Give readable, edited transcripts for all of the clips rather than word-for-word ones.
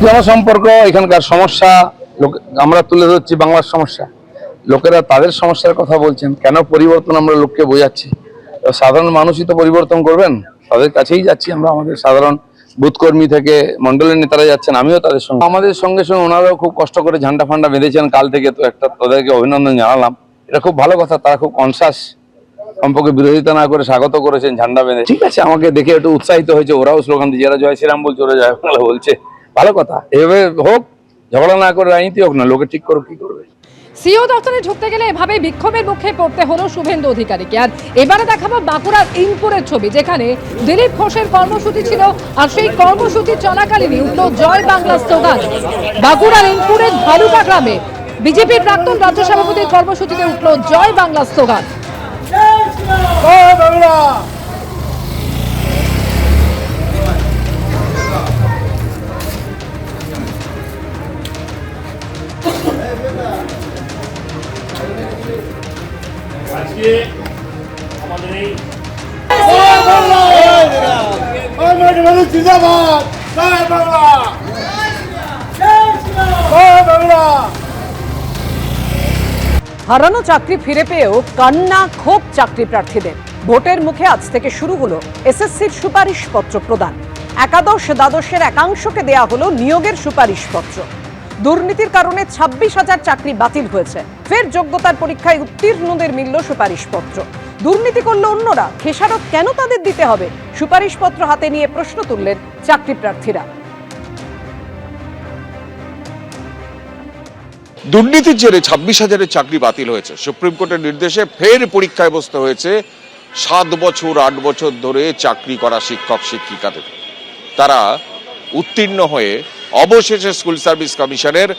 জনসম্পর্ক, এখানকার সমস্যা আমরা তুলে ধরছি, বাংলার সমস্যা, লোকেরা তাদের সমস্যার কথা বলছেন। কেন পরিবর্তন আমরা লোককে বোঝাচ্ছি, সাধারণ মানুষই তো পরিবর্তন করবেন, তাদের কাছেই যাচ্ছি আমরা। আমাদের সাধারণ বুথ কর্মী থেকে মন্ডলের নেতারা যাচ্ছেন, আমিও তাদের সঙ্গে। আমাদের সঙ্গে সঙ্গে ওনারাও খুব কষ্ট করে ঝান্ডা ফান্ডা বেঁধেছেন কাল থেকে, তো একটা তাদেরকে অভিনন্দন জানালাম। এটা খুব ভালো কথা, তারা খুব কনসাস, সম্পর্কে বিরোধিতা না করে স্বাগত করেছেন ঝান্ডা বেঁধে। ঠিক আছে, আমাকে দেখে একটু উৎসাহিত হয়েছে, ওরাও স্লোগান দিচ্ছে, যারা জয় শ্রীরাম বলছে ওরা জয় বাংলা বলছে, ভালো কথা। এভাবে হোক, ঝগড়া না করে রাজনীতি হোক না, লোকে ঠিক করুক, কি করবে। সিও দপ্তরে ঢুকতে গেলে এভাবে বিক্ষোভের মুখে পড়তে হলো শুভেন্দু অধিকারীকে। আর এবারে দেখাবো বাঁকুড়ার ইনপুরের ছবি, যেখানে দিলীপ ঘোষের কর্মসূচি ছিল, আর সেই কর্মসূচি চলাকালীনই উঠল জয় বাংলা স্লোগান। বাঁকুড়ার ইনপুরের ভালুকা গ্রামে বিজেপির প্রাক্তন রাজ্য সভাপতির কর্মসূচিতে উঠল জয় বাংলা স্লোগান। আজকে আমাদের এই হারানো চাকরি ফিরে পেয়েও কান্না ক্ষোভ চাকরি প্রার্থীদের। ভোটের মুখে আজ থেকে শুরু হলো এসএসসির সুপারিশপত্র প্রদান। একাদশ দ্বাদশের একাংশকে দেয়া হলো নিয়োগের সুপারিশপত্র। দুর্নীতির কারণে 26,000 চাকরি বাতিল হয়েছে। ফের যোগ্যতার পরীক্ষায় উত্তীর্ণদের মিলল সুপারিশপত্র। দুর্নীতি করল অন্যরা, খেসারত কেন তাদের দিতে হবে? সুপারিশপত্র হাতে নিয়ে প্রশ্ন তুললেন চাকরি প্রার্থীরা। দুর্নীতির জেরে 26,000 চাকরি বাতিল হয়েছে। সুপ্রিম কোর্টের নির্দেশে ফের পরীক্ষায় বসতে হয়েছে 7 বছর 8 বছর ধরে চাকরি করা শিক্ষক শিক্ষিকাদের। তারা উত্তীর্ণ হয়ে অবশেষে স্কুল সার্ভিস কমিশনের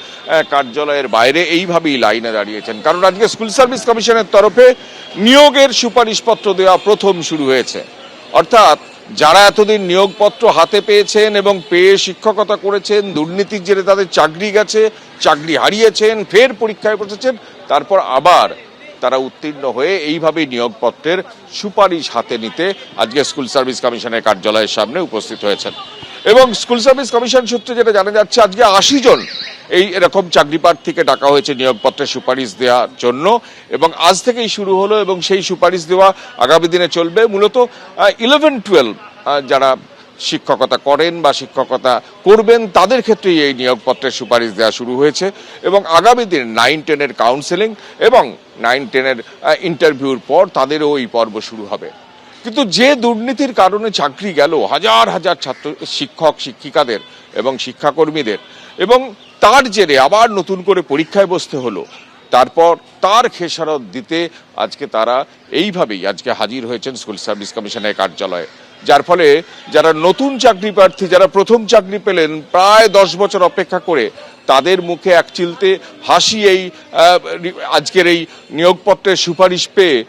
কার্যালয়ের বাইরে এইভাবেই লাইনে দাঁড়িয়েছেন, কারণ আজকে স্কুল সার্ভিস কমিশনের তরফে নিয়োগের সুপারিশপত্র দেওয়া প্রথম শুরু হয়েছে। অর্থাৎ যারা এতদিন নিয়োগপত্র হাতে পেয়েছেন এবং পেয়ে শিক্ষকতা করেছেন, দুর্নীতির জেরে তাদের চাকরি গেছে, চাকরি হারিয়েছেন, ফের পরীক্ষায় বসেছেন, তারপর আবার তারা উত্তীর্ণ হয়ে এইভাবেই নিয়োগপত্রের সুপারিশ হাতে নিতে আজকে স্কুল সার্ভিস কমিশনের কার্যালয়ের সামনে উপস্থিত হয়েছেন। এবং স্কুল সার্ভিস কমিশন সূত্রে যেটা জানা যাচ্ছে, আজকে 80 জন এই এরকম চাকরি প্রার্থীকে ডাকা হয়েছে নিয়োগপত্রের সুপারিশ দেওয়ার জন্য, এবং আজ থেকেই শুরু হলো এবং সেই সুপারিশ দেওয়া আগামী দিনে চলবে। মূলত 11-12 যারা শিক্ষকতা করেন বা শিক্ষকতা করবেন তাদের ক্ষেত্রেই এই নিয়োগপত্রের সুপারিশ দেওয়া শুরু হয়েছে, এবং আগামী দিন 9-10-এর কাউন্সেলিং এবং 9-10-এর ইন্টারভিউর পর তাদেরও এই পর্ব শুরু হবে। কিন্তু যে দুর্নীতির কারণে চাকরি গেল হাজার হাজার ছাত্র শিক্ষক শিক্ষিকাদের এবং শিক্ষাকর্মীদের, এবং তার জেরে আবার নতুন করে পরীক্ষায় বসতে হলো, তারপর তার খেসারত দিতে আজকে তারা এইভাবেই আজকে হাজির হয়েছেন স্কুল সার্ভিস কমিশনের কার্যালয়ে। যার ফলে যারা নতুন চাকরি প্রার্থী, যারা প্রথম চাকরি পেলেন প্রায় 10 বছর অপেক্ষা করে, তাদের মুখে এক চিলতে হাসি এই আজকের এই নিয়োগপত্রের সুপারিশ পেয়ে।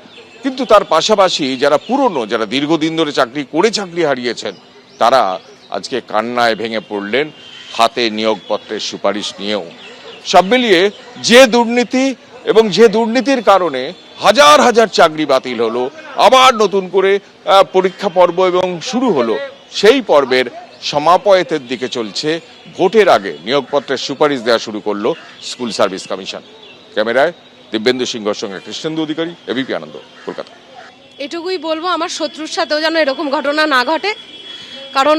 কিন্তু তার পাশাপাশি যারা পুরনো, যারা দীর্ঘদিন ধরে চাকরি করে চাকরি হারিয়েছেন, তারা আজকে কান্নায় ভেঙে পড়লেন হাতে নিয়োগপত্রের সুপারিশ নিয়েও। সব মিলিয়ে যে দুর্নীতি এবং যে দুর্নীতির কারণে হাজার হাজার চাকরি বাতিল হলো, আবার নতুন করে পরীক্ষা পর্ব এবং শুরু হলো, সেই পর্বের সমাপয়েতের দিকে চলছে। ভোটের আগে নিয়োগপত্রের সুপারিশ দেওয়া শুরু করলো স্কুল সার্ভিস কমিশন। ক্যামেরায় দিব্যেন্দু সিংহর সঙ্গে কৃষ্ণেন্দু অধিকারী, এবিপি আনন্দ, কলকাতা। এটুকুই বলবো, আমার শত্রুর সাথেও যেন এরকম ঘটনা না ঘটে, কারণ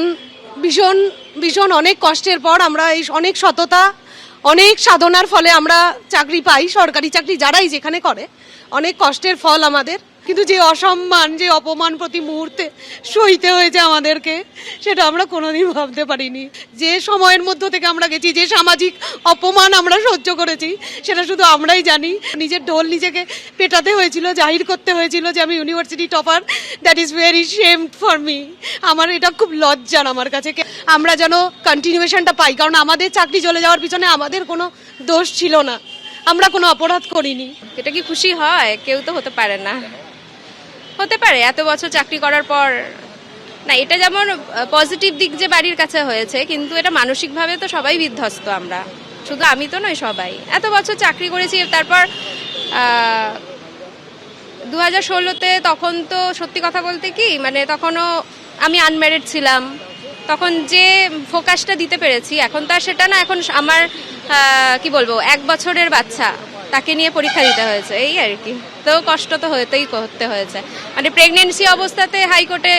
ভীষণ ভীষণ অনেক কষ্টের পর আমরা এই অনেক সততা, অনেক সাধনার ফলে আমরা চাকরি পাই। সরকারি চাকরি যারাই যেখানে করে অনেক কষ্টের ফল আমাদের, কিন্তু যে অসম্মান, যে অপমান প্রতি মুহূর্তে সইতে হয়েছে আমাদেরকে, সেটা আমরা কোনোদিন ভাবতে পারিনি। যে সময়ের মধ্য থেকে আমরা গেছি, যে সামাজিক অপমান আমরা সহ্য করেছি, সেটা শুধু আমরাই জানি। নিজের ঢোল নিজেকে পেটাতে হয়েছিল, জাহির করতে হয়েছিল যে আমি university topper. That is very shamed for me. আমার এটা খুব লজ্জার আমার কাছে। আমরা যেন কন্টিনিউয়েশনটা পাই, কারণ আমাদের চাকরি চলে যাওয়ার পিছনে আমাদের কোনো দোষ ছিল না, আমরা কোনো অপরাধ করিনি। এটা কি খুশি হয়? কেউ তো হতে পারে না। হতে পারে এত বছর চাকরি করার পর না, এটা যেমন পজিটিভ দিক যে বাড়ির কাছে হয়েছে, কিন্তু এটা মানসিকভাবে তো সবাই বিধ্বস্ত। আমরা শুধু আমি তো নয়, সবাই এত বছর চাকরি করেছি। তারপর 2016-তে, তখন তো সত্যি কথা বলতে কি, মানে তখনও আমি আনম্যারিড ছিলাম, তখন যে ফোকাসটা দিতে পেরেছি, এখন তো আর সেটা না। এখন আমার কি বলবো, 1 বছরের বাচ্চা, তাকে নিয়ে পরীক্ষা দিতে হয়েছে, এই আর কি। তো কষ্ট তো করতে হয়েছে। মানে প্রেগনেন্সি অবস্থাতে হাইকোর্টে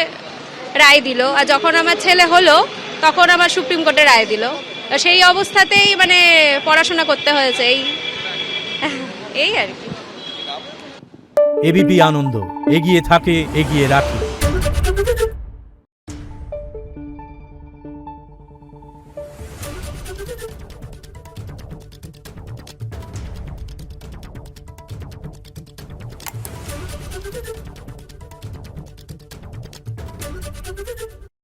রায় দিল, আর যখন আমার ছেলে হলো তখন আমার সুপ্রিম কোর্টে রায় দিল। তো সেই অবস্থাতেই মানে পড়াশোনা করতে হয়েছে, এই আর কি। এবিপি আনন্দ, এগিয়ে থাকে, এগিয়ে রাখে।